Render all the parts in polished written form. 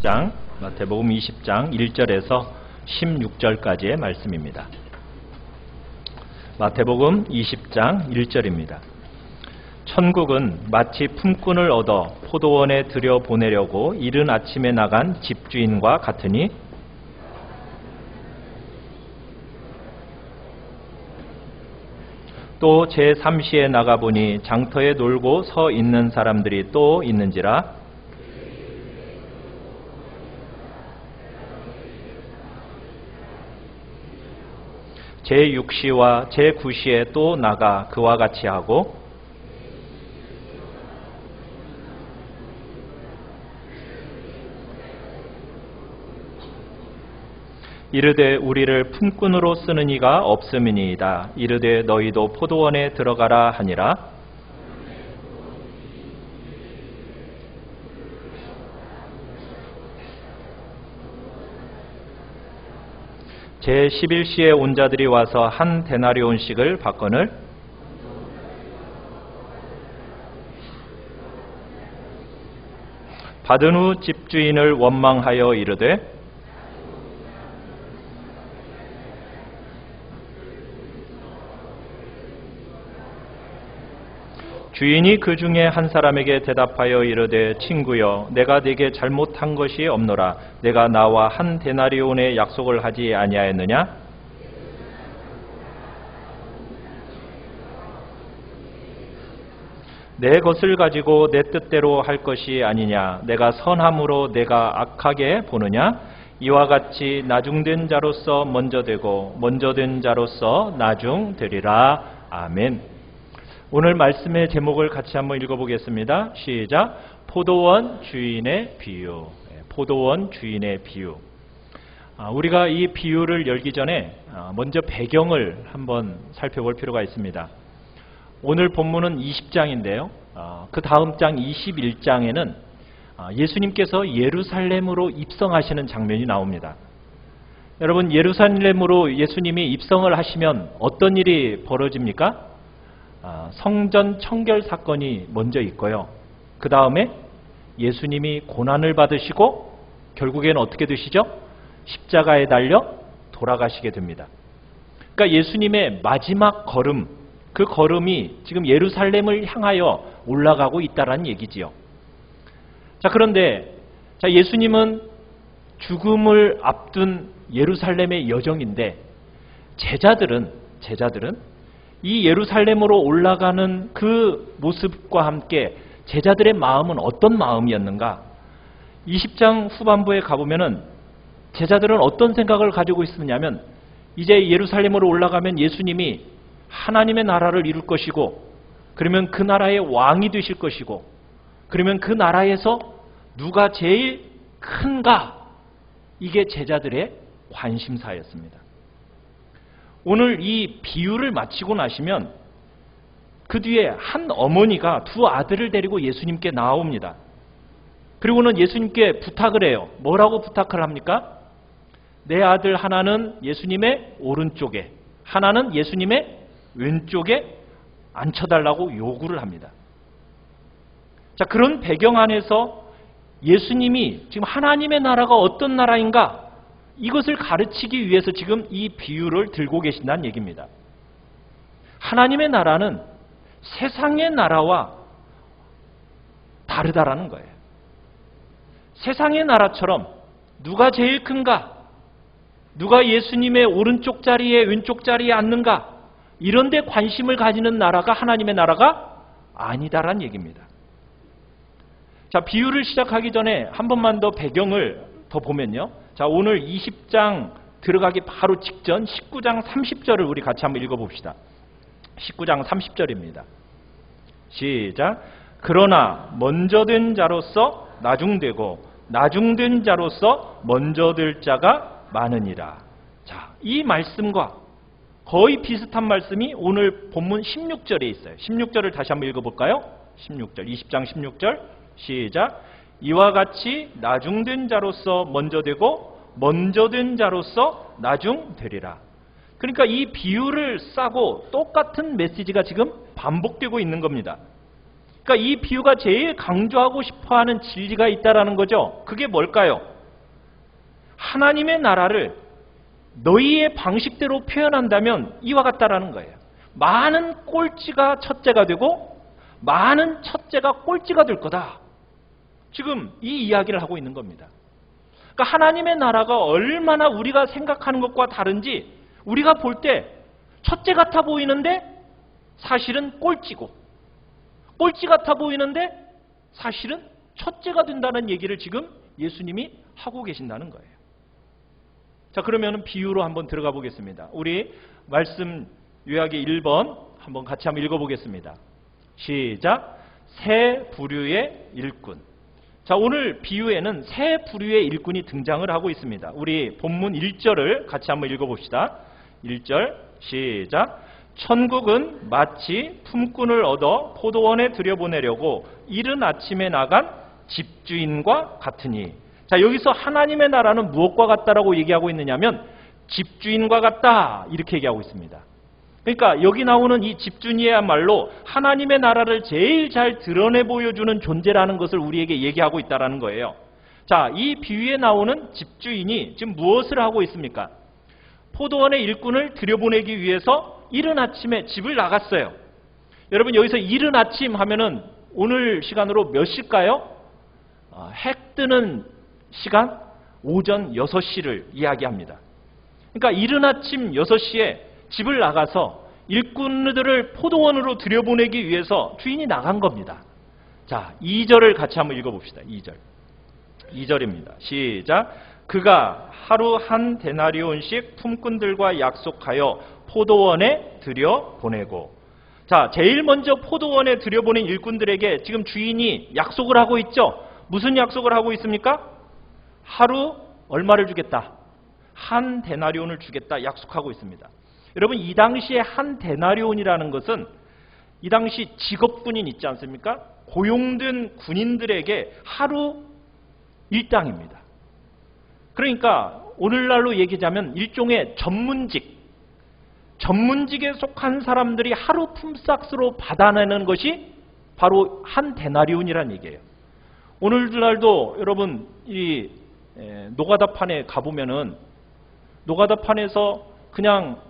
20장, 마태복음 20장 1절에서 16절까지의 말씀입니다. 마태복음 20장 1절입니다. 천국은 마치 품꾼을 얻어 포도원에 들여보내려고 이른 아침에 나간 집주인과 같으니 또 제3시에 나가보니 장터에 놀고 서 있는 사람들이 또 있는지라. 제6시와 제9시에 또 나가 그와 같이 하고 이르되 우리를 품꾼으로 쓰는 이가 없음이니이다. 이르되 너희도 포도원에 들어가라 하니라. 제11시에 온 자들이 와서 한 데나리온씩을 받거늘 받은 후 집주인을 원망하여 이르되 주인이 그 중에 한 사람에게 대답하여 이르되 친구여 내가 네게 잘못한 것이 없노라. 내가 나와 한 데나리온의 약속을 하지 아니하였느냐? 내 것을 가지고 내 뜻대로 할 것이 아니냐? 내가 선함으로 내가 악하게 보느냐? 이와 같이 나중된 자로서 먼저 되고 먼저 된 자로서 나중되리라. 아멘. 오늘 말씀의 제목을 같이 한번 읽어보겠습니다. 시작. 포도원 주인의 비유. 포도원 주인의 비유. 우리가 이 비유를 열기 전에 먼저 배경을 한번 살펴볼 필요가 있습니다. 오늘 본문은 20장인데요. 그 다음 장 21장에는 예수님께서 예루살렘으로 입성하시는 장면이 나옵니다. 여러분, 예루살렘으로 예수님이 입성을 하시면 어떤 일이 벌어집니까? 성전 청결 사건이 먼저 있고요. 그 다음에 예수님이 고난을 받으시고 결국에는 어떻게 되시죠? 십자가에 달려 돌아가시게 됩니다. 그러니까 예수님의 마지막 걸음, 그 걸음이 지금 예루살렘을 향하여 올라가고 있다는 얘기지요. 자, 그런데 예수님은 죽음을 앞둔 예루살렘의 여정인데 제자들은 이 예루살렘으로 올라가는 그 모습과 함께 제자들의 마음은 어떤 마음이었는가? 20장 후반부에 가보면은 제자들은 어떤 생각을 가지고 있었냐면 이제 예루살렘으로 올라가면 예수님이 하나님의 나라를 이룰 것이고 그러면 그 나라의 왕이 되실 것이고 그러면 그 나라에서 누가 제일 큰가? 이게 제자들의 관심사였습니다. 오늘 이 비유를 마치고 나시면 그 뒤에 한 어머니가 두 아들을 데리고 예수님께 나옵니다. 그리고는 예수님께 부탁을 해요. 뭐라고 부탁을 합니까? 내 아들 하나는 예수님의 오른쪽에, 하나는 예수님의 왼쪽에 앉혀달라고 요구를 합니다. 자, 그런 배경 안에서 예수님이 지금 하나님의 나라가 어떤 나라인가? 이것을 가르치기 위해서 지금 이 비유를 들고 계신다는 얘기입니다. 하나님의 나라는 세상의 나라와 다르다라는 거예요. 세상의 나라처럼 누가 제일 큰가? 누가 예수님의 오른쪽 자리에 왼쪽 자리에 앉는가? 이런 데 관심을 가지는 나라가 하나님의 나라가 아니다라는 얘기입니다. 자, 비유를 시작하기 전에 한 번만 더 배경을 더 보면요. 자, 오늘 20장 들어가기 바로 직전 19장 30절을 우리 같이 한번 읽어봅시다. 19장 30절입니다. 시작. 그러나 먼저 된 자로서 나중되고 나중된 자로서 먼저 될 자가 많으니라. 자, 이 말씀과 거의 비슷한 말씀이 오늘 본문 16절에 있어요. 16절을 다시 한번 읽어볼까요? 16절, 20장 16절 시작. 이와 같이 나중된 자로서 먼저 되고 먼저 된 자로서 나중되리라. 그러니까 이 비유를 싸고 똑같은 메시지가 지금 반복되고 있는 겁니다. 그러니까 이 비유가 제일 강조하고 싶어하는 진리가 있다라는 거죠. 그게 뭘까요? 하나님의 나라를 너희의 방식대로 표현한다면 이와 같다라는 거예요. 많은 꼴찌가 첫째가 되고 많은 첫째가 꼴찌가 될 거다. 지금 이 이야기를 하고 있는 겁니다. 그러니까 하나님의 나라가 얼마나 우리가 생각하는 것과 다른지 우리가 볼 때 첫째 같아 보이는데 사실은 꼴찌고, 꼴찌 같아 보이는데 사실은 첫째가 된다는 얘기를 지금 예수님이 하고 계신다는 거예요. 자, 그러면 비유로 한번 들어가 보겠습니다. 우리 말씀 요약의 1번 한번 같이 한번 읽어보겠습니다. 시작. 세 부류의 일꾼. 자, 오늘 비유에는 세 부류의 일꾼이 등장을 하고 있습니다. 우리 본문 1절을 같이 한번 읽어봅시다. 1절 시작. 천국은 마치 품꾼을 얻어 포도원에 들여보내려고 이른 아침에 나간 집주인과 같으니. 자, 여기서 하나님의 나라는 무엇과 같다라고 얘기하고 있느냐면 집주인과 같다 이렇게 얘기하고 있습니다. 그러니까 여기 나오는 이 집주인이야말로 하나님의 나라를 제일 잘 드러내 보여주는 존재라는 것을 우리에게 얘기하고 있다는 거예요. 자, 이 비유에 나오는 집주인이 지금 무엇을 하고 있습니까? 포도원의 일꾼을 들여보내기 위해서 이른 아침에 집을 나갔어요. 여러분, 여기서 이른 아침 하면은 오늘 시간으로 몇 시일까요? 해 뜨는 시간 오전 6시를 이야기합니다. 그러니까 이른 아침 6시에 집을 나가서 일꾼들을 포도원으로 들여보내기 위해서 주인이 나간 겁니다. 자, 2절을 같이 한번 읽어봅시다. 2절입니다. 시작. 그가 하루 한 데나리온씩 품꾼들과 약속하여 포도원에 들여보내고. 자, 제일 먼저 포도원에 들여보낸 일꾼들에게 지금 주인이 약속을 하고 있죠. 무슨 약속을 하고 있습니까? 하루 얼마를 주겠다? 한 데나리온을 주겠다 약속하고 있습니다. 여러분, 이 당시에 한 데나리온이라는 것은 이 당시 직업군인 있지 않습니까? 고용된 군인들에게 하루 일당입니다. 그러니까 오늘날로 얘기하자면 일종의 전문직에 속한 사람들이 하루 품삯으로 받아내는 것이 바로 한 데나리온이라는 얘기예요. 오늘날도 여러분 이 노가다판에 가보면은 노가다판에서 그냥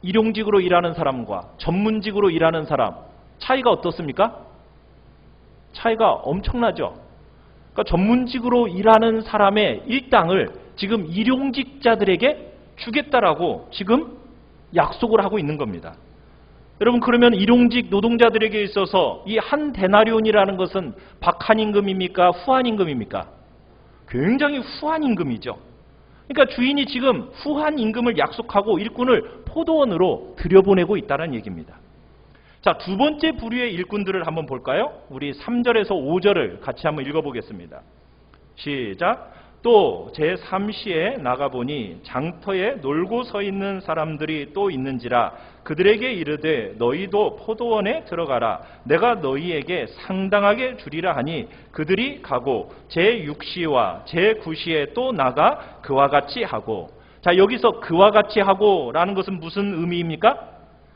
일용직으로 일하는 사람과 전문직으로 일하는 사람 차이가 어떻습니까? 차이가 엄청나죠. 그러니까 전문직으로 일하는 사람의 일당을 지금 일용직자들에게 주겠다라고 지금 약속을 하고 있는 겁니다. 여러분, 그러면 일용직 노동자들에게 있어서 이 한 데나리온이라는 것은 박한 임금입니까? 후한 임금입니까? 굉장히 후한 임금이죠. 그러니까 주인이 지금 후한 임금을 약속하고 일꾼을 포도원으로 들여보내고 있다는 얘기입니다. 자, 두 번째 부류의 일꾼들을 한번 볼까요? 우리 3절에서 5절을 같이 한번 읽어보겠습니다. 시작. 또 제3시에 나가보니 장터에 놀고 서 있는 사람들이 또 있는지라 그들에게 이르되 너희도 포도원에 들어가라. 내가 너희에게 상당하게 주리라 하니 그들이 가고 제6시와 제9시에 또 나가 그와 같이 하고. 자, 여기서 그와 같이 하고 라는 것은 무슨 의미입니까?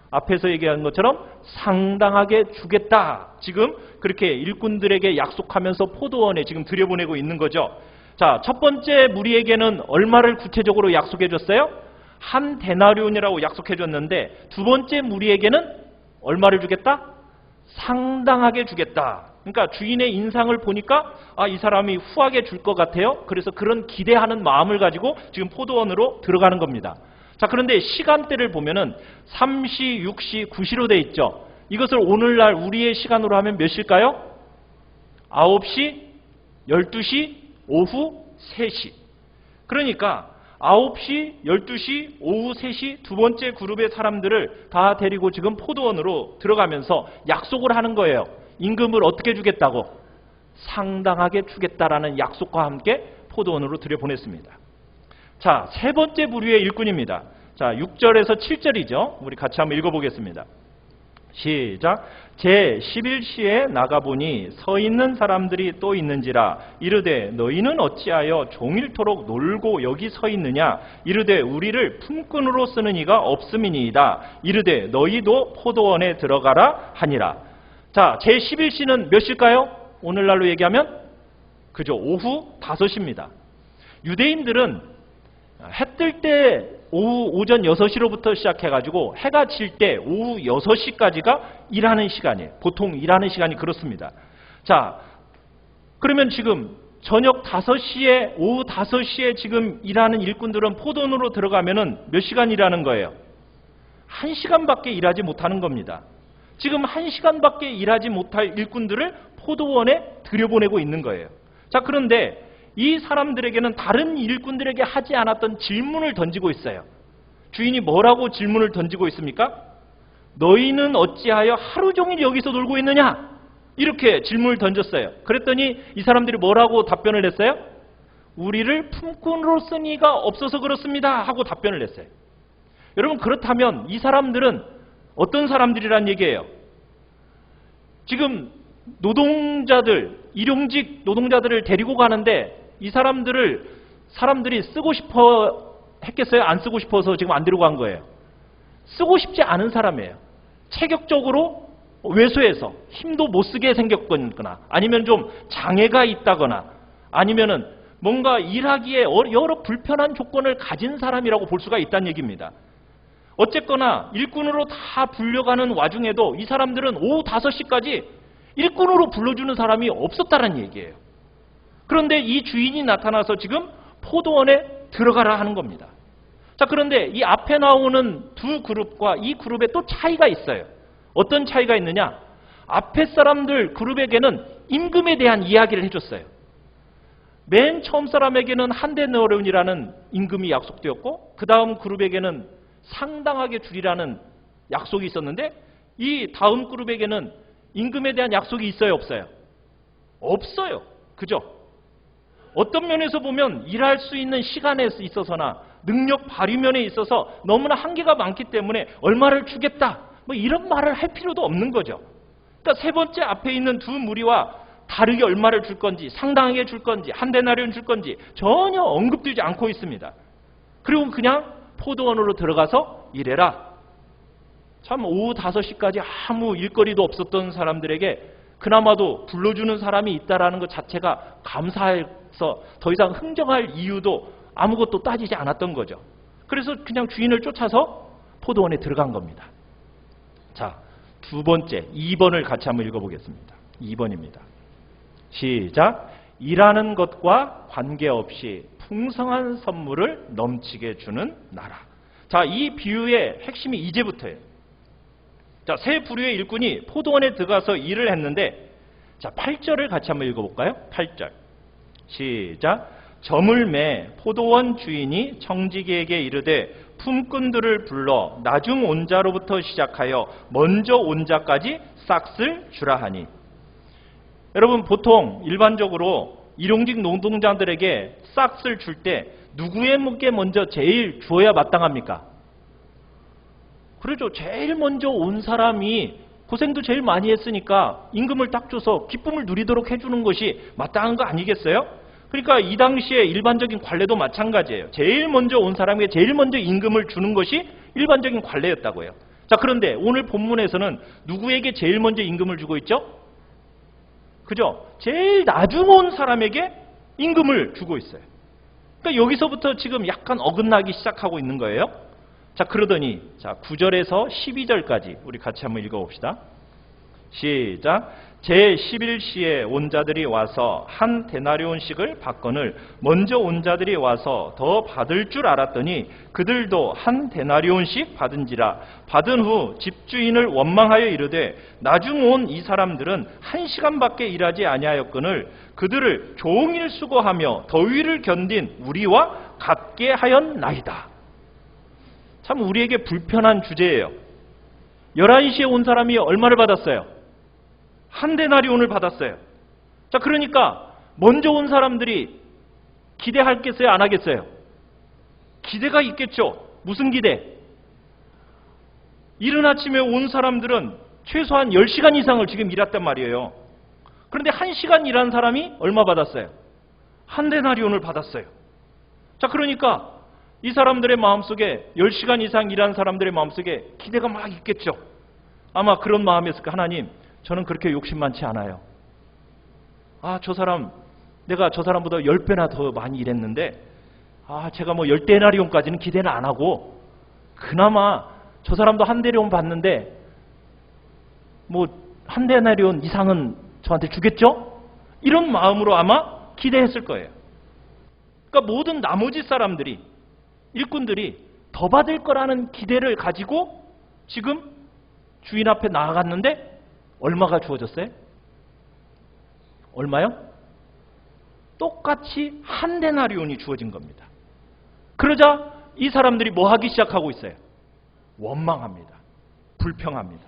앞에서 얘기한 것처럼 상당하게 주겠다. 지금 그렇게 일꾼들에게 약속하면서 포도원에 지금 들여보내고 있는 거죠. 자, 첫 번째 무리에게는 얼마를 구체적으로 약속해 줬어요? 한 데나리온이라고 약속해 줬는데 두 번째 무리에게는 얼마를 주겠다? 상당하게 주겠다. 그러니까 주인의 인상을 보니까 이 사람이 후하게 줄 것 같아요. 그래서 그런 기대하는 마음을 가지고 지금 포도원으로 들어가는 겁니다. 자, 그런데 시간대를 보면은 3시, 6시, 9시로 돼 있죠. 이것을 오늘날 우리의 시간으로 하면 몇 시일까요? 9시, 12시, 오후 3시. 그러니까 9시, 12시, 오후 3시 두 번째 그룹의 사람들을 다 데리고 지금 포도원으로 들어가면서 약속을 하는 거예요. 임금을 어떻게 주겠다고? 상당하게 주겠다라는 약속과 함께 포도원으로 들여보냈습니다. 자, 세 번째 부류의 일꾼입니다. 자, 6절에서 7절이죠. 우리 같이 한번 읽어보겠습니다. 시작. 제11시에 나가보니 서 있는 사람들이 또 있는지라 이르되 너희는 어찌하여 종일토록 놀고 여기 서 있느냐 이르되 우리를 품꾼으로 쓰는 이가 없음이니이다. 이르되 너희도 포도원에 들어가라 하니라. 자, 제11시는 몇 시일까요? 오늘날로 얘기하면 그죠, 오후 5시입니다. 유대인들은 해 뜰 때 오전 6시로부터 시작해가지고 해가 질 때 오후 6시까지가 일하는 시간이에요. 보통 일하는 시간이 그렇습니다. 자, 그러면 지금 저녁 5시에, 오후 5시에 지금 일하는 일꾼들은 포도원으로 들어가면은 몇 시간 일하는 거예요? 1시간밖에 일하지 못하는 겁니다. 지금 1시간밖에 일하지 못할 일꾼들을 포도원에 들여보내고 있는 거예요. 자, 그런데 이 사람들에게는 다른 일꾼들에게 하지 않았던 질문을 던지고 있어요. 주인이 뭐라고 질문을 던지고 있습니까? 너희는 어찌하여 하루 종일 여기서 놀고 있느냐? 이렇게 질문을 던졌어요. 그랬더니 이 사람들이 뭐라고 답변을 했어요? 우리를 품꾼으로 쓴 이가 없어서 그렇습니다 하고 답변을 했어요. 여러분, 그렇다면 이 사람들은 어떤 사람들이란 얘기예요? 지금 노동자들, 일용직 노동자들을 데리고 가는데 이 사람들이 쓰고 싶어 했겠어요? 안 쓰고 싶어서 지금 안 데리고 간 거예요? 쓰고 싶지 않은 사람이에요. 체격적으로 왜소해서 힘도 못 쓰게 생겼거나 아니면 좀 장애가 있다거나 아니면은 뭔가 일하기에 여러 불편한 조건을 가진 사람이라고 볼 수가 있다는 얘기입니다. 어쨌거나 일꾼으로 다 불려가는 와중에도 이 사람들은 오후 5시까지 일꾼으로 불러주는 사람이 없었다는 얘기예요. 그런데 이 주인이 나타나서 지금 포도원에 들어가라 하는 겁니다. 자, 그런데 이 앞에 나오는 두 그룹과 이 그룹에 또 차이가 있어요. 어떤 차이가 있느냐? 앞에 사람들 그룹에게는 임금에 대한 이야기를 해줬어요. 맨 처음 사람에게는 한 데나리온이라는 임금이 약속되었고 그 다음 그룹에게는 상당하게 주리라는 약속이 있었는데 이 다음 그룹에게는 임금에 대한 약속이 있어요, 없어요? 없어요. 그죠? 어떤 면에서 보면 일할 수 있는 시간에 있어서나 능력 발휘면에 있어서 너무나 한계가 많기 때문에 얼마를 주겠다 뭐 이런 말을 할 필요도 없는 거죠. 그러니까 세 번째 앞에 있는 두 무리와 다르게 얼마를 줄 건지, 상당하게 줄 건지, 한 데나리온 줄 건지 전혀 언급되지 않고 있습니다. 그리고 그냥 포도원으로 들어가서 일해라. 참 오후 5시까지 아무 일거리도 없었던 사람들에게 그나마도 불러주는 사람이 있다는 것 자체가 감사해서 더 이상 흥정할 이유도 아무것도 따지지 않았던 거죠. 그래서 그냥 주인을 쫓아서 포도원에 들어간 겁니다. 자, 두 번째 2번을 같이 한번 읽어보겠습니다. 2번입니다. 시작. 일하는 것과 관계없이 풍성한 선물을 넘치게 주는 나라. 자, 이 비유의 핵심이 이제부터예요. 자, 세 부류의 일꾼이 포도원에 들어가서 일을 했는데, 자, 8절을 같이 한번 읽어볼까요? 8절. 시작. 점을 매 포도원 주인이 청지기에게 이르되 품꾼들을 불러 나중 온 자로부터 시작하여 먼저 온 자까지 싹쓸 주라 하니. 여러분, 보통 일반적으로 일용직 노동자들에게 싹쓸 줄 때 누구에게 먼저 제일 줘야 마땅합니까? 그렇죠. 제일 먼저 온 사람이 고생도 제일 많이 했으니까 임금을 딱 줘서 기쁨을 누리도록 해주는 것이 마땅한 거 아니겠어요? 그러니까 이 당시에 일반적인 관례도 마찬가지예요. 제일 먼저 온 사람에게 제일 먼저 임금을 주는 것이 일반적인 관례였다고요. 자, 그런데 오늘 본문에서는 누구에게 제일 먼저 임금을 주고 있죠? 그죠? 제일 나중 온 사람에게 임금을 주고 있어요. 그러니까 여기서부터 지금 약간 어긋나기 시작하고 있는 거예요. 자, 그러더니 자 9절에서 12절까지 우리 같이 한번 읽어봅시다. 시작. 제11시에 온 자들이 와서 한 데나리온씩을 받거늘 먼저 온 자들이 와서 더 받을 줄 알았더니 그들도 한 데나리온씩 받은지라. 받은 후 집주인을 원망하여 이르되 나중 온 이 사람들은 1시간밖에 일하지 아니하였거늘 그들을 종일 수고하며 더위를 견딘 우리와 같게 하였나이다. 참 우리에게 불편한 주제예요. 11시에 온 사람이 얼마를 받았어요? 한 데나리온을 받았어요. 자, 그러니까 먼저 온 사람들이 기대하겠어요? 안 하겠어요? 기대가 있겠죠. 무슨 기대? 이른 아침에 온 사람들은 최소한 10시간 이상을 지금 일했단 말이에요. 그런데 1시간 일한 사람이 얼마 받았어요? 한 데나리온을 받았어요. 자, 그러니까 이 사람들의 마음속에 10시간 이상 일한 사람들의 마음속에 기대가 막 있겠죠. 아마 그런 마음이었을까. 하나님, 저는 그렇게 욕심 많지 않아요. 아, 저 사람, 내가 저 사람보다 10배나 더 많이 일했는데 제가 뭐 10데나리온까지는 기대는 안 하고 그나마 저 사람도 한 데나리온 받는데 뭐 한 데나리온 이상은 저한테 주겠죠? 이런 마음으로 아마 기대했을 거예요. 그러니까 모든 나머지 사람들이, 일꾼들이 더 받을 거라는 기대를 가지고 지금 주인 앞에 나아갔는데 얼마가 주어졌어요? 얼마요? 똑같이 한 데나리온이 주어진 겁니다. 그러자 이 사람들이 뭐 하기 시작하고 있어요? 원망합니다. 불평합니다.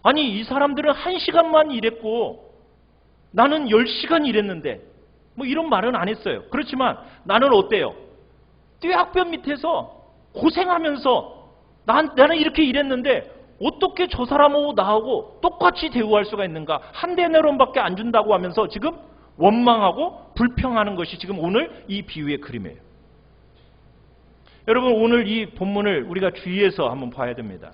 아니, 이 사람들은 1시간만 일했고 나는 10시간 일했는데 뭐 이런 말은 안 했어요. 그렇지만 나는 어때요? 뙤약볕 밑에서 고생하면서 나는 이렇게 일했는데 어떻게 저 사람하고 나하고 똑같이 대우할 수가 있는가? 한 데나리온밖에 안 준다고 하면서 지금 원망하고 불평하는 것이 지금 오늘 이 비유의 그림이에요. 여러분, 오늘 이 본문을 우리가 주의해서 한번 봐야 됩니다.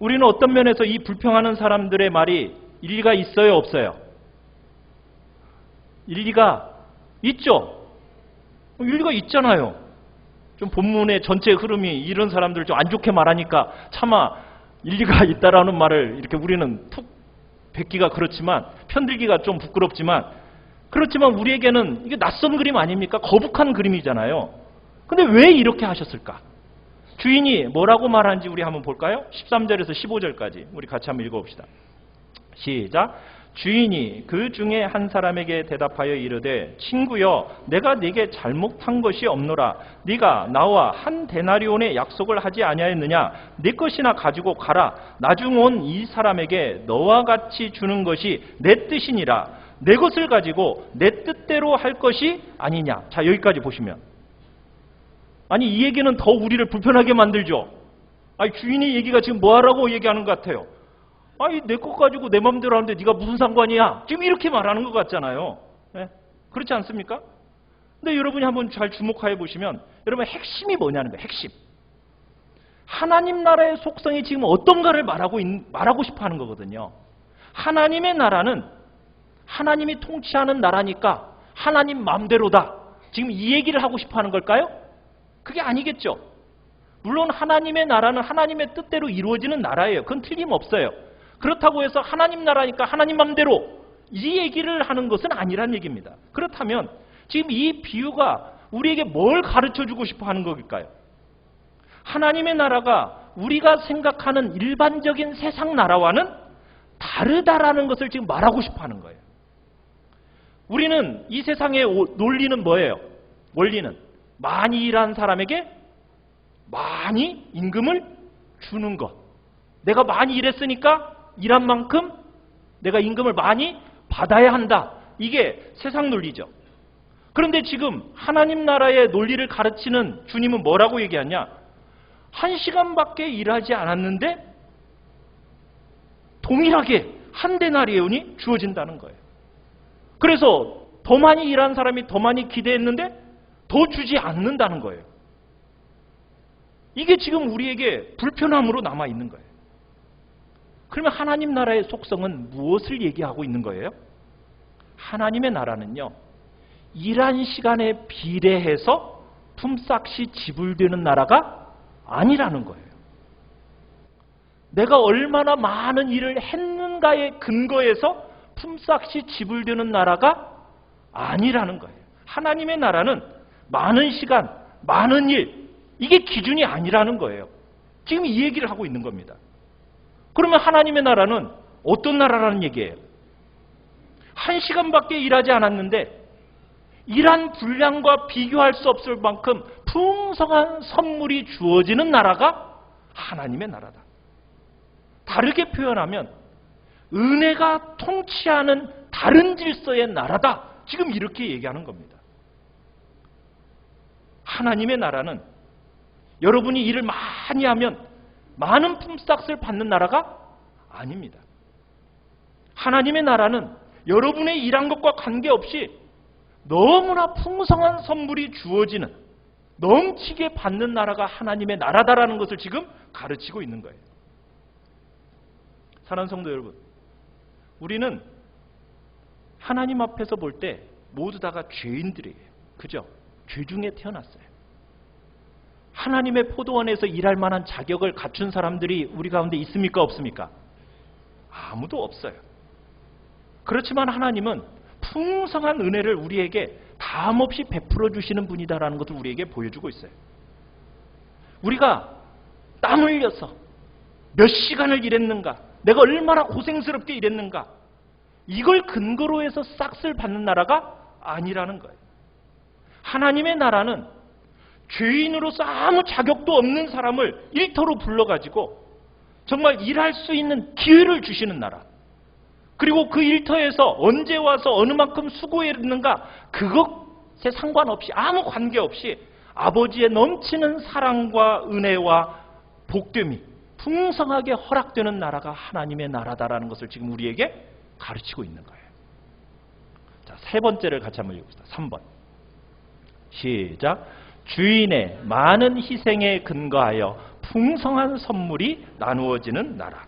우리는 어떤 면에서 이 불평하는 사람들의 말이 일리가 있어요, 없어요? 일리가 있죠? 일리가 있잖아요. 좀 본문의 전체 흐름이 이런 사람들을 좀 안 좋게 말하니까 차마 일리가 있다라는 말을 이렇게 우리는 툭 뱉기가 그렇지만, 편들기가 좀 부끄럽지만, 그렇지만 우리에게는 이게 낯선 그림 아닙니까? 거북한 그림이잖아요. 근데 왜 이렇게 하셨을까? 주인이 뭐라고 말하는지 우리 한번 볼까요? 13절에서 15절까지 우리 같이 한번 읽어봅시다. 시작. 주인이 그 중에 한 사람에게 대답하여 이르되 친구여, 내가 네게 잘못한 것이 없노라. 네가 나와 한 데나리온의 약속을 하지 아니하였느냐? 네 것이나 가지고 가라. 나중 온 이 사람에게 너와 같이 주는 것이 내 뜻이니라. 내 것을 가지고 내 뜻대로 할 것이 아니냐? 자, 여기까지 보시면, 아니, 이 얘기는 더 우리를 불편하게 만들죠. 아니, 주인이 얘기가 지금 뭐하라고 얘기하는 것 같아요. 아니, 내 것 가지고 내 맘대로 하는데 네가 무슨 상관이야? 지금 이렇게 말하는 것 같잖아요. 네? 그렇지 않습니까? 근데 여러분이 한번 잘 주목해 보시면 여러분 핵심이 뭐냐는 거예요. 핵심. 하나님 나라의 속성이 지금 어떤가를 말하고 싶어 하는 거거든요. 하나님의 나라는 하나님이 통치하는 나라니까 하나님 마음대로다. 지금 이 얘기를 하고 싶어 하는 걸까요? 그게 아니겠죠. 물론 하나님의 나라는 하나님의 뜻대로 이루어지는 나라예요. 그건 틀림없어요. 그렇다고 해서 하나님 나라니까 하나님 맘대로 이 얘기를 하는 것은 아니란 얘기입니다. 그렇다면 지금 이 비유가 우리에게 뭘 가르쳐주고 싶어 하는 걸까요? 하나님의 나라가 우리가 생각하는 일반적인 세상 나라와는 다르다라는 것을 지금 말하고 싶어 하는 거예요. 우리는 이 세상의 논리는 뭐예요? 원리는 많이 일한 사람에게 많이 임금을 주는 것. 내가 많이 일했으니까 일한 만큼 내가 임금을 많이 받아야 한다. 이게 세상 논리죠. 그런데 지금 하나님 나라의 논리를 가르치는 주님은 뭐라고 얘기하냐? 1시간밖에 일하지 않았는데 동일하게 한 데나리온이 주어진다는 거예요. 그래서 더 많이 일한 사람이 더 많이 기대했는데 더 주지 않는다는 거예요. 이게 지금 우리에게 불편함으로 남아있는 거예요. 그러면 하나님 나라의 속성은 무엇을 얘기하고 있는 거예요? 하나님의 나라는요, 일한 시간에 비례해서 품삯이 지불되는 나라가 아니라는 거예요. 내가 얼마나 많은 일을 했는가의 근거에서 품삯이 지불되는 나라가 아니라는 거예요. 하나님의 나라는 많은 시간, 많은 일, 이게 기준이 아니라는 거예요. 지금 이 얘기를 하고 있는 겁니다. 그러면 하나님의 나라는 어떤 나라라는 얘기예요? 1시간밖에 일하지 않았는데 일한 분량과 비교할 수 없을 만큼 풍성한 선물이 주어지는 나라가 하나님의 나라다. 다르게 표현하면 은혜가 통치하는 다른 질서의 나라다. 지금 이렇게 얘기하는 겁니다. 하나님의 나라는 여러분이 일을 많이 하면 많은 품삯을 받는 나라가 아닙니다. 하나님의 나라는 여러분의 일한 것과 관계없이 너무나 풍성한 선물이 주어지는, 넘치게 받는 나라가 하나님의 나라다라는 것을 지금 가르치고 있는 거예요. 사랑하는 성도 여러분, 우리는 하나님 앞에서 볼 때 모두 다가 죄인들이에요. 그죠? 죄 중에 태어났어요. 하나님의 포도원에서 일할 만한 자격을 갖춘 사람들이 우리 가운데 있습니까? 없습니까? 아무도 없어요. 그렇지만 하나님은 풍성한 은혜를 우리에게 담없이 베풀어 주시는 분이다라는 것을 우리에게 보여주고 있어요. 우리가 땀 흘려서 몇 시간을 일했는가, 내가 얼마나 고생스럽게 일했는가, 이걸 근거로 해서 싹쓸 받는 나라가 아니라는 거예요. 하나님의 나라는 죄인으로서 아무 자격도 없는 사람을 일터로 불러가지고 정말 일할 수 있는 기회를 주시는 나라, 그리고 그 일터에서 언제 와서 어느 만큼 수고했는가 그것에 상관없이, 아무 관계없이 아버지의 넘치는 사랑과 은혜와 복됨이 풍성하게 허락되는 나라가 하나님의 나라다라는 것을 지금 우리에게 가르치고 있는 거예요. 자, 세 번째를 같이 한번 읽읍시다. 3번. 시작. 주인의 많은 희생에 근거하여 풍성한 선물이 나누어지는 나라.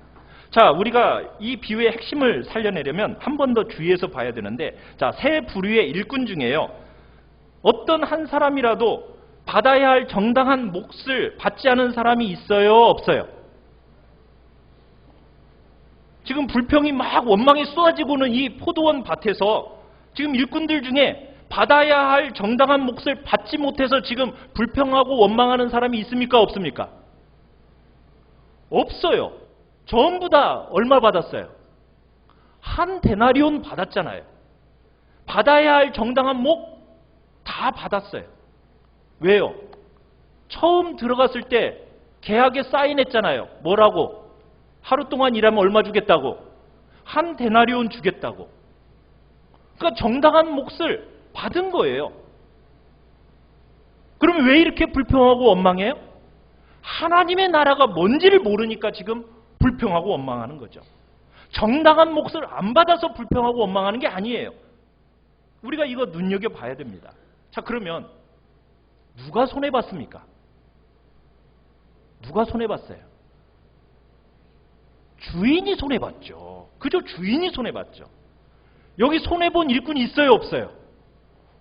자, 우리가 이 비유의 핵심을 살려내려면 한 번 더 주의해서 봐야 되는데, 자, 세 부류의 일꾼 중에요, 어떤 한 사람이라도 받아야 할 정당한 몫을 받지 않은 사람이 있어요? 없어요? 지금 불평이 막 원망이 쏟아지고는 이 포도원 밭에서 지금 일꾼들 중에 받아야 할 정당한 몫을 받지 못해서 지금 불평하고 원망하는 사람이 있습니까? 없습니까? 없어요. 전부 다 얼마 받았어요? 한 데나리온 받았잖아요. 받아야 할 정당한 목 다 받았어요. 왜요? 처음 들어갔을 때 계약에 사인했잖아요. 뭐라고? 하루 동안 일하면 얼마 주겠다고? 한 데나리온 주겠다고. 그러니까 정당한 몫을 받은 거예요. 그러면 왜 이렇게 불평하고 원망해요? 하나님의 나라가 뭔지를 모르니까 지금 불평하고 원망하는 거죠. 정당한 몫을 안 받아서 불평하고 원망하는 게 아니에요. 우리가 이거 눈여겨봐야 됩니다. 자, 그러면 누가 손해봤습니까? 누가 손해봤어요? 주인이 손해봤죠. 그죠? 주인이 손해봤죠. 여기 손해본 일꾼이 있어요? 없어요?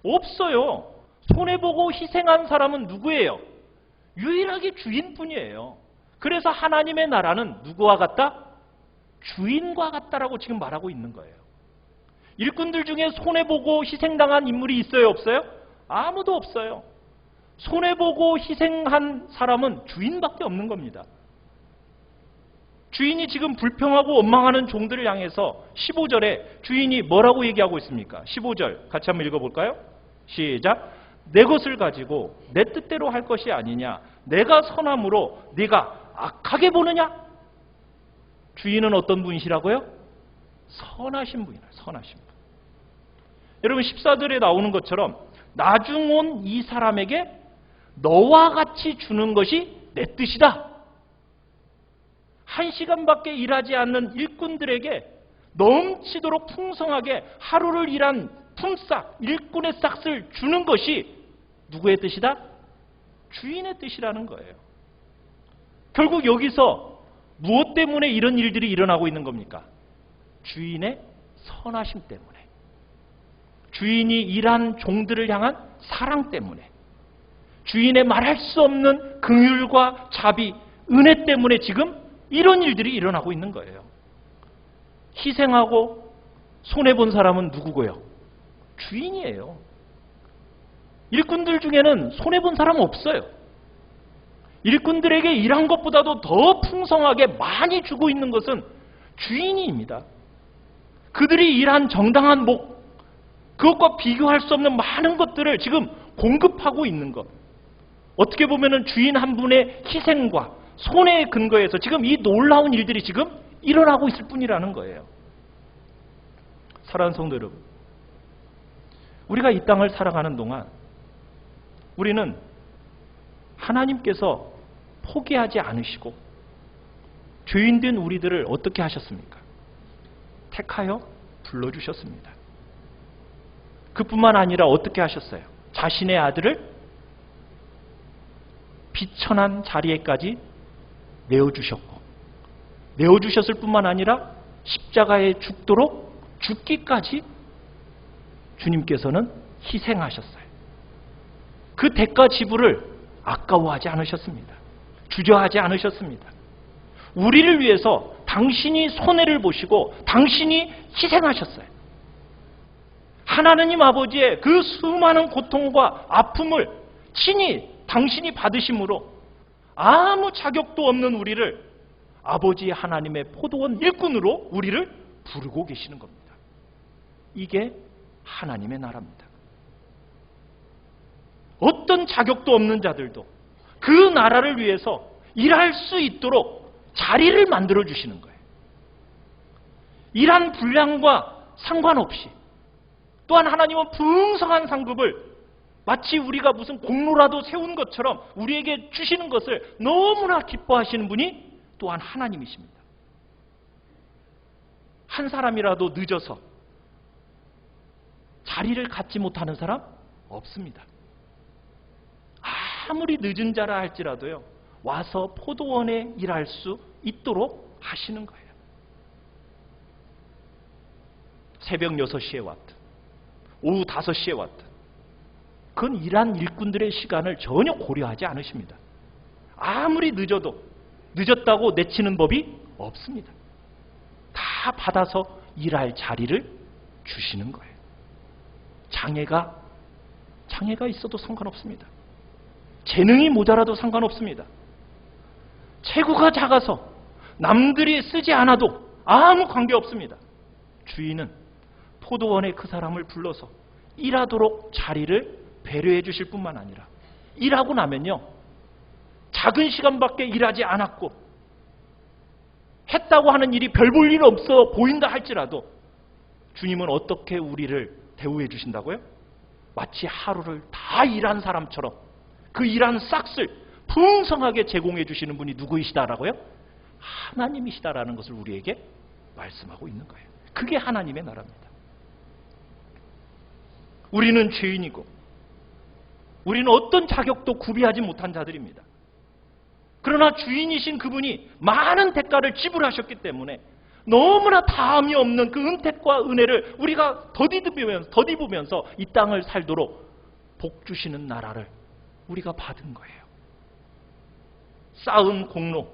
없어요. 손해보고 희생한 사람은 누구예요? 유일하게 주인뿐이에요. 그래서 하나님의 나라는 누구와 같다? 주인과 같다라고 지금 말하고 있는 거예요. 일꾼들 중에 손해보고 희생당한 인물이 있어요? 없어요? 아무도 없어요. 손해보고 희생한 사람은 주인밖에 없는 겁니다. 주인이 지금 불평하고 원망하는 종들을 향해서 15절에 주인이 뭐라고 얘기하고 있습니까? 15절 같이 한번 읽어볼까요? 시작. 내 것을 가지고 내 뜻대로 할 것이 아니냐? 내가 선함으로 네가 악하게 보느냐? 주인은 어떤 분이시라고요? 선하신 분이에요. 선하신 분. 여러분 14절에 나오는 것처럼 나중 온 이 사람에게 너와 같이 주는 것이 내 뜻이다. 1시간밖에 일하지 않는 일꾼들에게 넘치도록 풍성하게 하루를 일한 품삯, 일꾼의 싹을 주는 것이 누구의 뜻이다? 주인의 뜻이라는 거예요. 결국 여기서 무엇 때문에 이런 일들이 일어나고 있는 겁니까? 주인의 선하심 때문에. 주인이 일한 종들을 향한 사랑 때문에. 주인의 말할 수 없는 긍휼과 자비, 은혜 때문에 지금 이런 일들이 일어나고 있는 거예요. 희생하고 손해본 사람은 누구고요? 주인이에요. 일꾼들 중에는 손해본 사람은 없어요. 일꾼들에게 일한 것보다도 더 풍성하게 많이 주고 있는 것은 주인입니다. 그들이 일한 정당한 목, 그것과 비교할 수 없는 많은 것들을 지금 공급하고 있는 것. 어떻게 보면 주인 한 분의 희생과 손해에 근거해서 지금 이 놀라운 일들이 지금 일어나고 있을 뿐이라는 거예요. 사랑하는 성도 여러분, 우리가 이 땅을 살아가는 동안 우리는 하나님께서 포기하지 않으시고 죄인된 우리들을 어떻게 하셨습니까? 택하여 불러주셨습니다. 그뿐만 아니라 어떻게 하셨어요? 자신의 아들을 비천한 자리에까지 내어주셨고, 내어주셨을 뿐만 아니라 십자가에 죽도록 죽기까지 주님께서는 희생하셨어요. 그 대가 지불을 아까워하지 않으셨습니다. 주저하지 않으셨습니다. 우리를 위해서 당신이 손해를 보시고 당신이 희생하셨어요. 하나님 아버지의 그 수많은 고통과 아픔을 친히 당신이 받으심으로 아무 자격도 없는 우리를 아버지 하나님의 포도원 일꾼으로 우리를 부르고 계시는 겁니다. 이게 하나님의 나라입니다. 어떤 자격도 없는 자들도 그 나라를 위해서 일할 수 있도록 자리를 만들어 주시는 거예요. 일한 분량과 상관없이 또한 하나님은 풍성한 상급을 마치 우리가 무슨 공로라도 세운 것처럼 우리에게 주시는 것을 너무나 기뻐하시는 분이 또한 하나님이십니다. 한 사람이라도 늦어서 자리를 갖지 못하는 사람 없습니다. 아무리 늦은 자라 할지라도요, 와서 포도원에 일할 수 있도록 하시는 거예요. 새벽 6시에 왔든 오후 5시에 왔든 그건 일한 일꾼들의 시간을 전혀 고려하지 않으십니다. 아무리 늦어도 늦었다고 내치는 법이 없습니다. 다 받아서 일할 자리를 주시는 거예요. 장애가 있어도 상관없습니다. 재능이 모자라도 상관없습니다. 체구가 작아서 남들이 쓰지 않아도 아무 관계없습니다. 주인은 포도원에 그 사람을 불러서 일하도록 자리를 배려해 주실 뿐만 아니라 일하고 나면요, 작은 시간밖에 일하지 않았고 했다고 하는 일이 별 볼 일 없어 보인다 할지라도 주님은 어떻게 우리를 대우해 주신다고요? 마치 하루를 다 일한 사람처럼 그 일한 싹을 풍성하게 제공해 주시는 분이 누구이시다라고요? 하나님이시다라는 것을 우리에게 말씀하고 있는 거예요. 그게 하나님의 나라입니다. 우리는 죄인이고 우리는 어떤 자격도 구비하지 못한 자들입니다. 그러나 주인이신 그분이 많은 대가를 지불하셨기 때문에 너무나 다함이 없는 그 은택과 은혜를 우리가 더디보면서 이 땅을 살도록 복 주시는 나라를 우리가 받은 거예요. 쌓은 공로,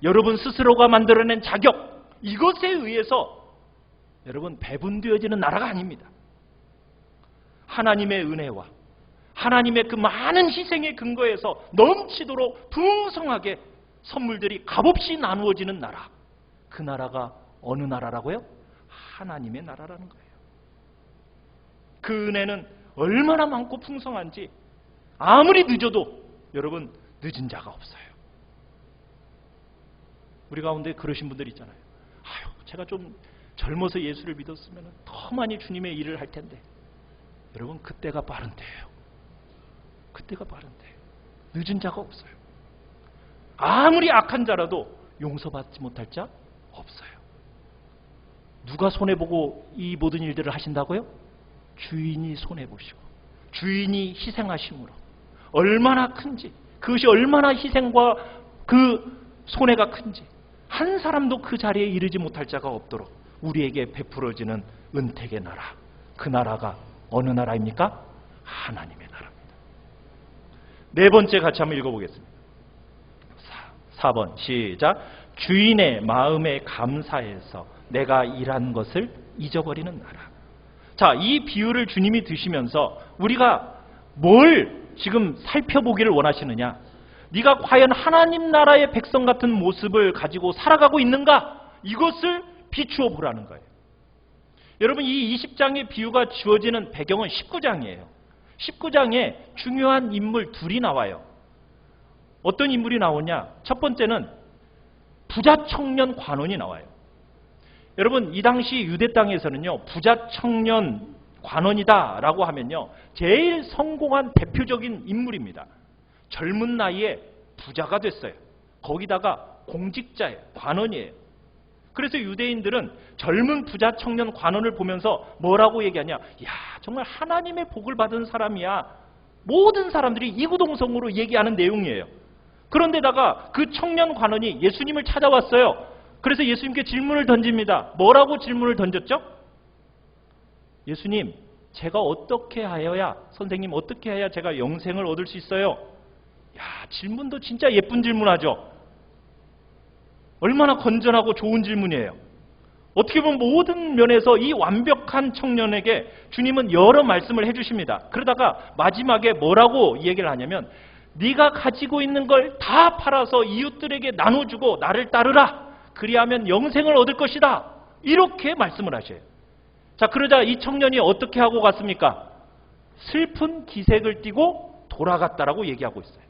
여러분 스스로가 만들어낸 자격, 이것에 의해서 여러분 배분되어지는 나라가 아닙니다. 하나님의 은혜와 하나님의 그 많은 희생의 근거에서 넘치도록 풍성하게 선물들이 값없이 나누어지는 나라. 그 나라가 어느 나라라고요? 하나님의 나라라는 거예요. 그 은혜는 얼마나 많고 풍성한지 아무리 늦어도 여러분 늦은 자가 없어요. 우리 가운데 그러신 분들 있잖아요. 아유, 제가 좀 젊어서 예수를 믿었으면 더 많이 주님의 일을 할 텐데. 여러분, 그때가 빠른 때예요. 그때가 빠른 때. 늦은 자가 없어요. 아무리 악한 자라도 용서받지 못할 자 없어요. 누가 손해보고 이 모든 일들을 하신다고요? 주인이 손해보시고 주인이 희생하심으로 얼마나 큰지, 그것이 얼마나 희생과 그 손해가 큰지 한 사람도 그 자리에 이르지 못할 자가 없도록 우리에게 베풀어지는 은택의 나라. 그 나라가 어느 나라입니까? 하나님의 나라입니다. 네 번째 같이 한번 읽어보겠습니다. 4번 시작. 주인의 마음에 감사해서 내가 일한 것을 잊어버리는 나라. 자, 이 비유를 주님이 드시면서 우리가 뭘 지금 살펴보기를 원하시느냐? 네가 과연 하나님 나라의 백성 같은 모습을 가지고 살아가고 있는가? 이것을 비추어 보라는 거예요. 여러분, 이 20장의 비유가 주어지는 배경은 19장이에요. 19장에 중요한 인물 둘이 나와요. 어떤 인물이 나오냐? 첫 번째는 부자 청년 관원이 나와요. 여러분, 이 당시 유대 땅에서는요, 부자 청년 관원이다라고 하면요, 제일 성공한 대표적인 인물입니다. 젊은 나이에 부자가 됐어요. 거기다가 공직자예요. 관원이에요. 그래서 유대인들은 젊은 부자 청년 관원을 보면서 뭐라고 얘기하냐? 야, 정말 하나님의 복을 받은 사람이야. 모든 사람들이 이구동성으로 얘기하는 내용이에요. 그런데다가 그 청년 관원이 예수님을 찾아왔어요. 그래서 예수님께 질문을 던집니다. 뭐라고 질문을 던졌죠? 예수님, 제가 어떻게 하여야, 선생님 어떻게 해야 제가 영생을 얻을 수 있어요? 야, 질문도 진짜 예쁜 질문하죠. 얼마나 건전하고 좋은 질문이에요. 어떻게 보면 모든 면에서 이 완벽한 청년에게 주님은 여러 말씀을 해주십니다. 그러다가 마지막에 뭐라고 얘기를 하냐면, 네가 가지고 있는 걸 다 팔아서 이웃들에게 나눠주고 나를 따르라. 그리하면 영생을 얻을 것이다. 이렇게 말씀을 하셔요. 자, 그러자 이 청년이 어떻게 하고 갔습니까? 슬픈 기색을 띠고 돌아갔다라고 얘기하고 있어요.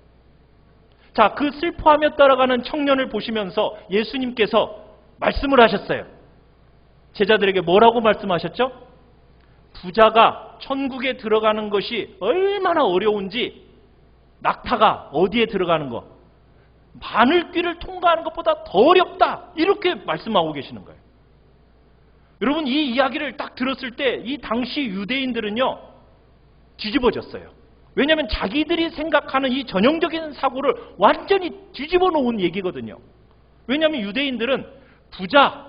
자, 그 슬퍼하며 따라가는 청년을 보시면서 예수님께서 말씀을 하셨어요. 제자들에게 뭐라고 말씀하셨죠? 부자가 천국에 들어가는 것이 얼마나 어려운지, 낙타가 어디에 들어가는 것, 바늘귀를 통과하는 것보다 더 어렵다, 이렇게 말씀하고 계시는 거예요. 여러분, 이 이야기를 딱 들었을 때 이 당시 유대인들은요 뒤집어졌어요. 왜냐하면 자기들이 생각하는 이 전형적인 사고를 완전히 뒤집어 놓은 얘기거든요. 왜냐하면 유대인들은 부자,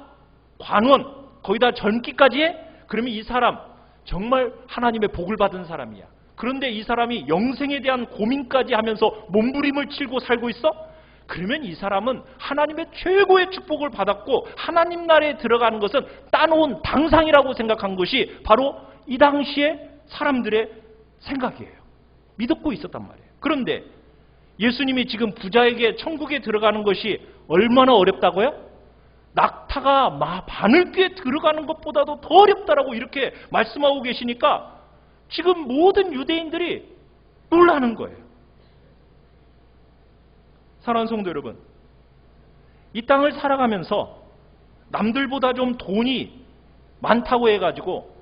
관원, 거기다 젊기까지 해? 그러면 이 사람 정말 하나님의 복을 받은 사람이야. 그런데 이 사람이 영생에 대한 고민까지 하면서 몸부림을 치고 살고 있어? 그러면 이 사람은 하나님의 최고의 축복을 받았고 하나님 나라에 들어가는 것은 따놓은 당상이라고 생각한 것이 바로 이 당시의 사람들의 생각이에요. 믿고 있었단 말이에요. 그런데 예수님이 지금 부자에게 천국에 들어가는 것이 얼마나 어렵다고요? 낙타가 바늘귀에 들어가는 것보다도 더 어렵다라고 이렇게 말씀하고 계시니까 지금 모든 유대인들이 놀라는 거예요. 사랑하는 성도 여러분, 이 땅을 살아가면서 남들보다 좀 돈이 많다고 해가지고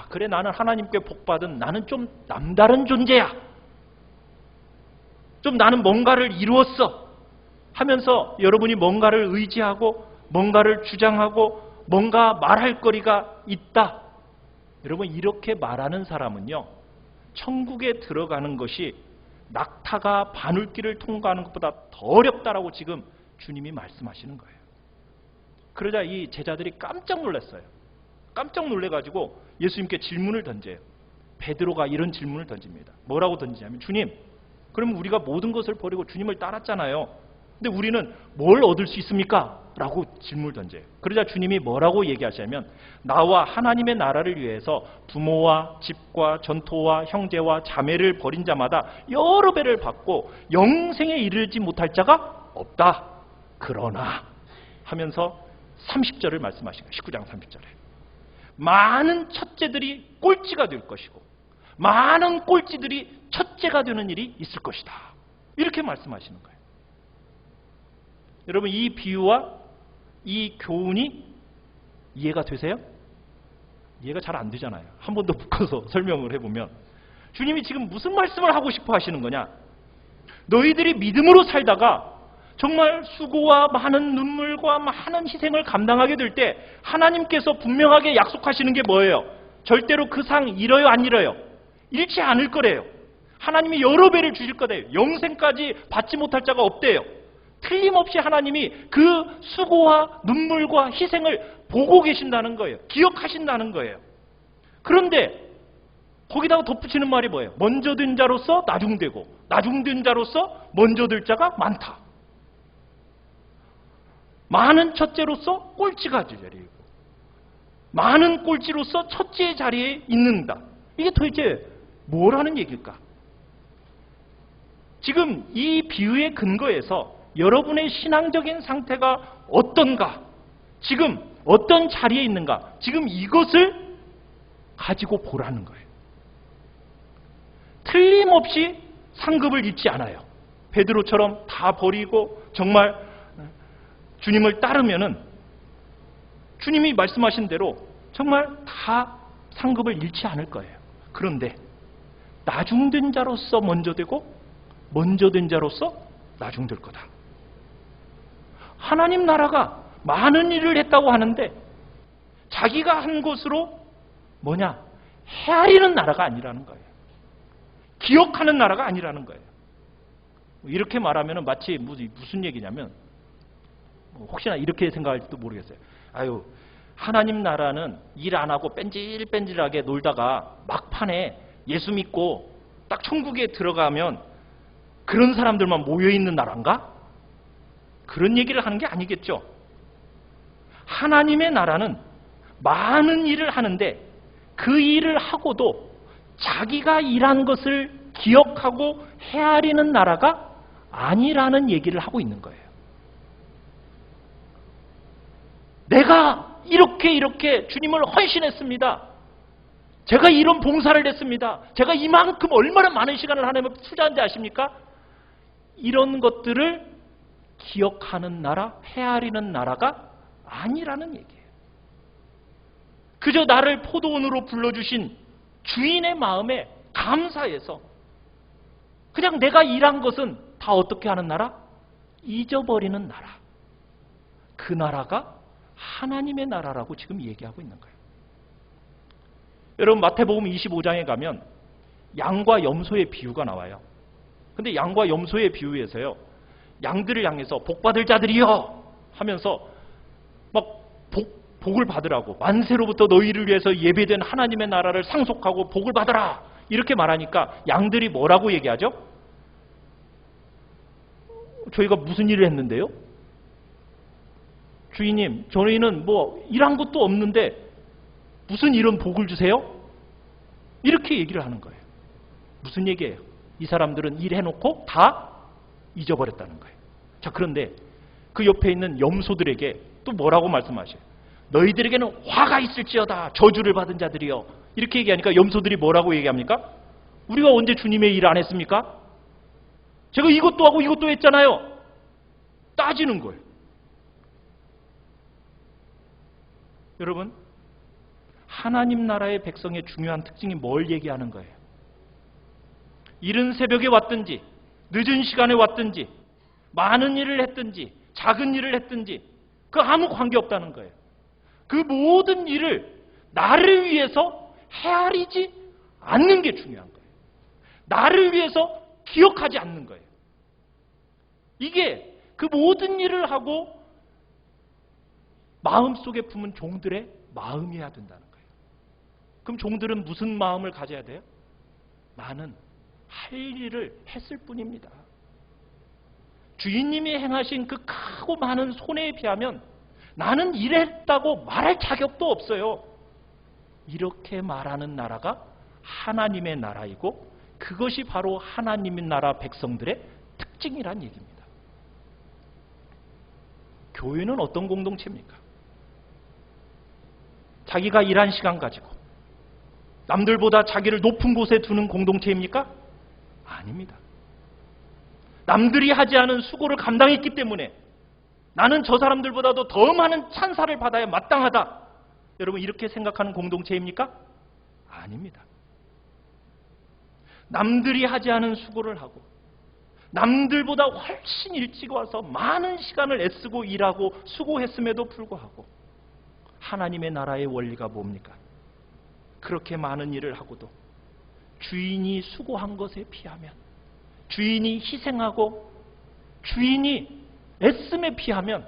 그래, 나는 하나님께 복받은, 나는 좀 남다른 존재야, 좀 나는 뭔가를 이루었어 하면서 여러분이 뭔가를 의지하고 뭔가를 주장하고 뭔가 말할 거리가 있다, 여러분 이렇게 말하는 사람은요 천국에 들어가는 것이 낙타가 바늘길을 통과하는 것보다 더 어렵다라고 지금 주님이 말씀하시는 거예요. 그러자 이 제자들이 깜짝 놀랐어요. 깜짝 놀래가지고 예수님께 질문을 던져요. 베드로가 이런 질문을 던집니다. 뭐라고 던지냐면, 주님, 그러면 우리가 모든 것을 버리고 주님을 따랐잖아요. 근데 우리는 뭘 얻을 수 있습니까? 라고 질문을 던져요. 그러자 주님이 뭐라고 얘기하시냐면, 나와 하나님의 나라를 위해서 부모와 집과 전토와 형제와 자매를 버린 자마다 여러 배를 받고 영생에 이르지 못할 자가 없다. 그러나 하면서 30절을 말씀하신 거예요. 19장 30절에. 많은 첫째들이 꼴찌가 될 것이고 많은 꼴찌들이 첫째가 되는 일이 있을 것이다. 이렇게 말씀하시는 거예요. 여러분, 이 비유와 이 교훈이 이해가 되세요? 이해가 잘 안 되잖아요. 한 번 더 묶어서 설명을 해보면, 주님이 지금 무슨 말씀을 하고 싶어 하시는 거냐? 너희들이 믿음으로 살다가 정말 수고와 많은 눈물과 많은 희생을 감당하게 될 때 하나님께서 분명하게 약속하시는 게 뭐예요? 절대로 그 상 잃어요, 안 잃어요? 잃지 않을 거래요. 하나님이 여러 배를 주실 거래요. 영생까지 받지 못할 자가 없대요. 틀림없이 하나님이 그 수고와 눈물과 희생을 보고 계신다는 거예요. 기억하신다는 거예요. 그런데 거기다가 덧붙이는 말이 뭐예요? 먼저 된 자로서 나중되고 나중된 자로서 먼저 될 자가 많다. 많은 첫째로서 꼴찌가 자리에 있고 많은 꼴찌로서 첫째 자리에 있는다. 이게 도대체 뭐라는 얘기일까? 지금 이 비유의 근거에서 여러분의 신앙적인 상태가 어떤가, 지금 어떤 자리에 있는가, 지금 이것을 가지고 보라는 거예요. 틀림없이 상급을 잊지 않아요. 베드로처럼 다 버리고 정말 주님을 따르면은 주님이 말씀하신 대로 정말 다 상급을 잃지 않을 거예요. 그런데 나중된 자로서 먼저 되고 먼저 된 자로서 나중될 거다. 하나님 나라가 많은 일을 했다고 하는데 자기가 한 것으로 헤아리는 나라가 아니라는 거예요. 기억하는 나라가 아니라는 거예요. 이렇게 말하면 마치 무슨 얘기냐면, 혹시나 이렇게 생각할지도 모르겠어요. 하나님 나라는 일 안 하고 뺀질뺀질하게 놀다가 막판에 예수 믿고 딱 천국에 들어가면 그런 사람들만 모여있는 나라인가? 그런 얘기를 하는 게 아니겠죠. 하나님의 나라는 많은 일을 하는데 그 일을 하고도 자기가 일한 것을 기억하고 헤아리는 나라가 아니라는 얘기를 하고 있는 거예요. 내가 이렇게 주님을 헌신했습니다. 제가 이런 봉사를 했습니다. 제가 이만큼 얼마나 많은 시간을 하나님을 투자한지 아십니까? 이런 것들을 기억하는 나라, 헤아리는 나라가 아니라는 얘기예요. 그저 나를 포도원으로 불러주신 주인의 마음에 감사해서 그냥 내가 일한 것은 다 어떻게 하는 나라? 잊어버리는 나라. 그 나라가 하나님의 나라라고 지금 얘기하고 있는 거예요. 여러분 마태복음 25장에 가면 양과 염소의 비유가 나와요. 근데 양과 염소의 비유에서요, 양들을 향해서 복받을 자들이여 하면서 막 복을 받으라고, 만세로부터 너희를 위해서 예배된 하나님의 나라를 상속하고 복을 받아라 이렇게 말하니까 양들이 뭐라고 얘기하죠? 저희가 무슨 일을 했는데요? 주인님, 저희는 뭐 일한 것도 없는데 무슨 이런 복을 주세요? 이렇게 얘기를 하는 거예요. 무슨 얘기예요? 이 사람들은 일해놓고 다 잊어버렸다는 거예요. 자, 그런데 그 옆에 있는 염소들에게 또 뭐라고 말씀하셔요? 너희들에게는 화가 있을지어다, 저주를 받은 자들이여. 이렇게 얘기하니까 염소들이 뭐라고 얘기합니까? 우리가 언제 주님의 일 안 했습니까? 제가 이것도 하고 이것도 했잖아요. 따지는 거예요. 여러분, 하나님 나라의 백성의 중요한 특징이 뭘 얘기하는 거예요? 이른 새벽에 왔든지 늦은 시간에 왔든지 많은 일을 했든지 작은 일을 했든지 그 아무 관계없다는 거예요. 그 모든 일을 나를 위해서 헤아리지 않는 게 중요한 거예요. 나를 위해서 기억하지 않는 거예요. 이게 그 모든 일을 하고 마음속에 품은 종들의 마음이어야 된다는 거예요. 그럼 종들은 무슨 마음을 가져야 돼요? 나는 할 일을 했을 뿐입니다. 주인님이 행하신 그 크고 많은 손해에 비하면 나는 일했다고 말할 자격도 없어요. 이렇게 말하는 나라가 하나님의 나라이고 그것이 바로 하나님의 나라 백성들의 특징이란 얘기입니다. 교회는 어떤 공동체입니까? 자기가 일한 시간 가지고 남들보다 자기를 높은 곳에 두는 공동체입니까? 아닙니다. 남들이 하지 않은 수고를 감당했기 때문에 나는 저 사람들보다도 더 많은 찬사를 받아야 마땅하다. 여러분, 이렇게 생각하는 공동체입니까? 아닙니다. 남들이 하지 않은 수고를 하고 남들보다 훨씬 일찍 와서 많은 시간을 애쓰고 일하고 수고했음에도 불구하고 하나님의 나라의 원리가 뭡니까? 그렇게 많은 일을 하고도 주인이 수고한 것에 비하면, 주인이 희생하고 주인이 애씀에 비하면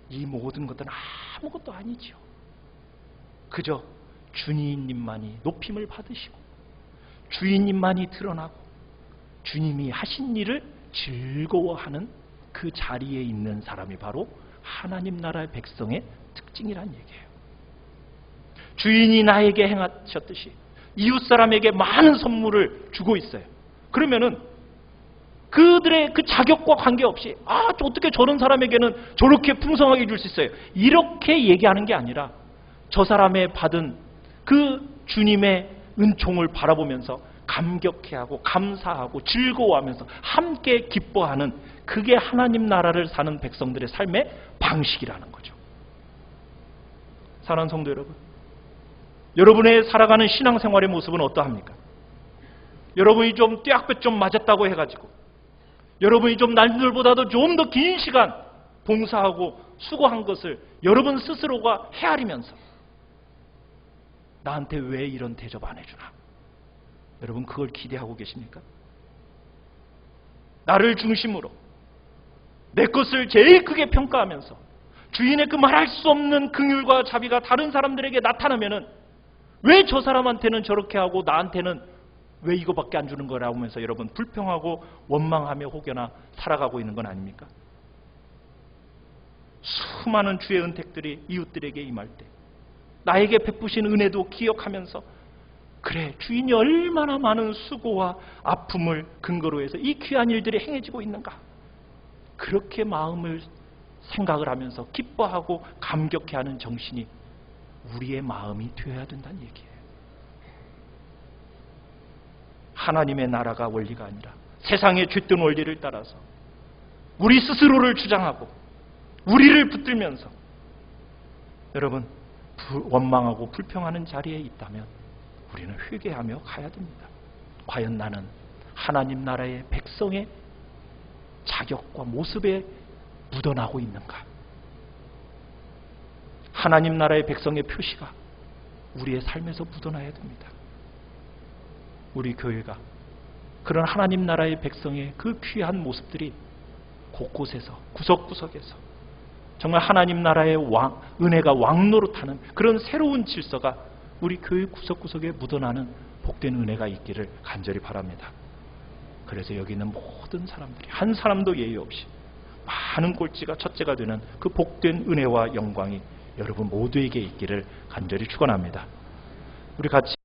이 모든 것들은 아무것도 아니죠. 그저 주님만이 높임을 받으시고 주인님만이 드러나고 주님이 하신 일을 즐거워하는 그 자리에 있는 사람이 바로 하나님 나라의 백성의 특징이란 얘기예요. 주인이 나에게 행하셨듯이 이웃 사람에게 많은 선물을 주고 있어요. 그러면은 그들의 그 자격과 관계없이 어떻게 저런 사람에게는 저렇게 풍성하게 줄 수 있어요. 이렇게 얘기하는 게 아니라 저 사람의 받은 그 주님의 은총을 바라보면서 감격해하고 감사하고 즐거워하면서 함께 기뻐하는 그게 하나님 나라를 사는 백성들의 삶의 방식이라는 거죠. 사랑하는 성도 여러분, 여러분의 살아가는 신앙생활의 모습은 어떠합니까? 여러분이 좀 떼약볕 좀 맞았다고 해가지고 여러분이 좀 남들보다도 좀 더 긴 시간 봉사하고 수고한 것을 여러분 스스로가 헤아리면서 나한테 왜 이런 대접 안 해주나? 여러분 그걸 기대하고 계십니까? 나를 중심으로 내 것을 제일 크게 평가하면서 주인의 그 말할 수 없는 긍휼과 자비가 다른 사람들에게 나타나면은 왜 저 사람한테는 저렇게 하고 나한테는 왜 이거밖에 안 주는 거라고 하면서 여러분 불평하고 원망하며 혹여나 살아가고 있는 건 아닙니까? 수많은 주의 은택들이 이웃들에게 임할 때 나에게 베푸신 은혜도 기억하면서 그래, 주인이 얼마나 많은 수고와 아픔을 근거로 해서 이 귀한 일들이 행해지고 있는가, 그렇게 마음을 생각을 하면서 기뻐하고 감격해하는 정신이 우리의 마음이 되어야 된다는 얘기예요. 하나님의 나라가 원리가 아니라 세상의 쥐뜬 원리를 따라서 우리 스스로를 주장하고 우리를 붙들면서 여러분 원망하고 불평하는 자리에 있다면 우리는 회개하며 가야 됩니다. 과연 나는 하나님 나라의 백성의 자격과 모습에 묻어나고 있는가? 하나님 나라의 백성의 표시가 우리의 삶에서 묻어나야 됩니다. 우리 교회가 그런 하나님 나라의 백성의 그 귀한 모습들이 곳곳에서 구석구석에서 정말 하나님 나라의 은혜가 왕노릇하는 그런 새로운 질서가 우리 교회 구석구석에 묻어나는 복된 은혜가 있기를 간절히 바랍니다. 그래서 여기 있는 모든 사람들이 한 사람도 예의 없이 많은 꼴찌가 첫째가 되는 그 복된 은혜와 영광이 여러분 모두에게 있기를 간절히 축원합니다. 우리 같이